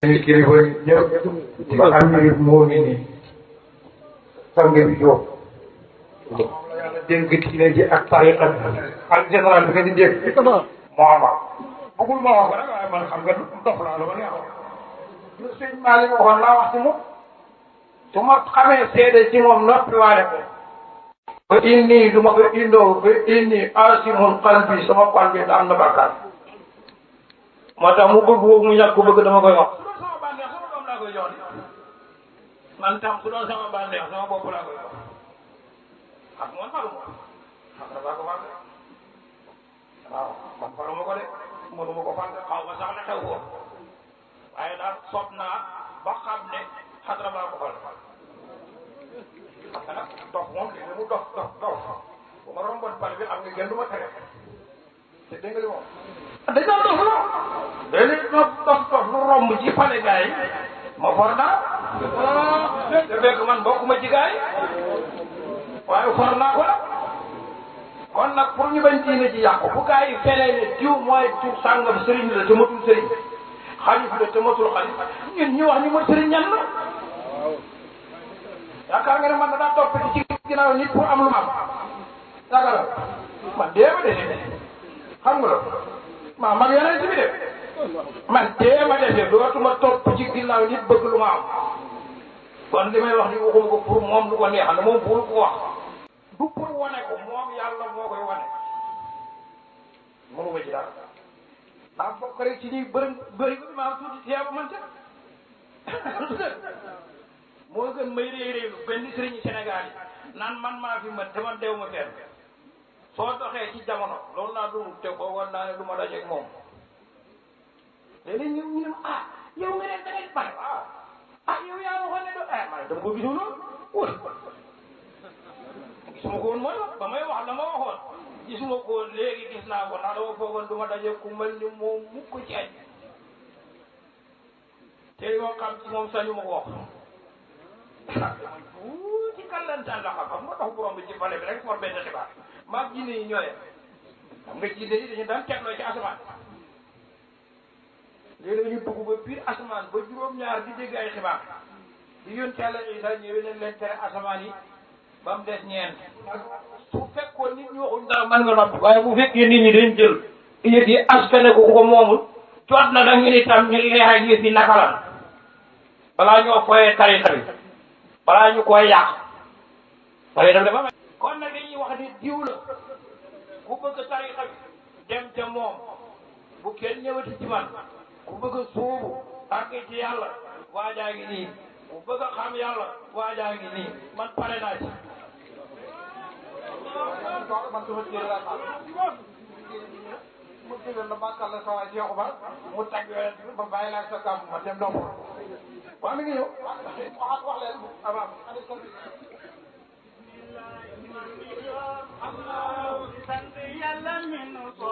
kilifa ñëpp ci amir moo ngi nii sang bi jóg moom la yàlla dénk diine ji ak tariqa bi ak général bi nga di dégg Mohamad bëggul ma wax ko rek waaye man xam nga dof laa la ma neexoon lu sëñ Malick waxoon laa wax ci moom su ma xamee seede ci moom noppi waale ko ba inni du ma ko indoo ba inni asimul qalbi sama xol bi am na bakkaar moo tax mu bëgg mu ñàkk ko bëgg dama koy wax man tam su doon sama bànneex sama bopp laa koy wax xam nga man faruma xam nga baa ko fàtte waaw man faruma ko de mënuma ko fàtte xaw ma sax ne xew ko waaye daal sopp naa ba xam ne xadra baa ko fàtte xam nga nag dox moom li mu dox bu ma romboon pale bi am nga gën du ma tere te dégg nga li moom dañoo dox la léegi dox lu romb ci pale gars yi ma for naa te fekk man bokkuma ci gars yi waaye for naa ko nag kon nag pour ñu bañ diine ci yàqu bu gars yi felee ne diw mooy diw sàngam sëriñ la te matul sëriñ xalif la te matul xalif ñun ñu wax ñu ma sëriñ ñan la yaakaar nga ne man daa topp ci ginnaaw nit pour am lu ma am yaakaar man dee ma dese xam nga la maa mag yeneen si bi de man dee ma dese dootuma topp ci ginnaaw nit bëgg lu ma am kon li may wax ni waxuma ko pour moom lu ko neex na moom pour ko wax du pour wane ko moom yàlla moo koy wane mënuma ci dara daa bokk rek ci ñuy bëri maa tuuti teew man ca moo gën may réeréelu benn sëriñu Sénégal yi naan man maa fi mën te man dew ma fenn soo doxee ci jamono loolu naa dugg te boogoon naa ne du ma dajeeg moom léeg-léeg ñu ne ah yow nga ne da ngay pare yow yaa waxoon ne ma ne dama ko gisul noonu wóor gisuma ko woon mooy ba may wax la ma waxoon gisuma ko woon léegi gis naa ko ndax dama foogoon du ma dajeeg ku mel ni moom mukk ci aj te li ma xam ci moom sañu ma ko wax ci kallantaan la xam nga dox borom bi ci pale bi rek for benn xibaar maag jinne yi ñooyee xam nga jinne yi dañu daan tegloo ci asamaan léeg-léeg ñu dugg ba biir asamaan ba juróom-ñaar di dégg ay xibaar di yónni Yàlla Isa ñëwee nañ leen tere asamaan yi ba mu des ñeent su fekkoon nit ñi waxuñ dara mën nga noppi waaye bu fekkee nit ñi dañ jël yëf yi askane ko ko moomul jot na nag ñu ni tam ñu leeral yëf yi naka la balaa ñoo foyee tarixa bi balaa ñu koy yàq tarixa bi dafa mel kon nag dañuy wax ni diw la ku bëgg tarixa bi dem ca moom bu kenn ñëwati ci man ku bëgg a suubu àgg ci yàlla waajaa ngi nii ku bëgg a xam yàlla waajaa ngi nii man pare naa ci man suma téere laa xam mu téere la bàkkal la sa waay Cheikh Oumar mu tag yonent bi ba bàyyi laa sa gàmm ma dem dopp waa mi ngi ñëw wax leen avant Allah sant yàlla min ko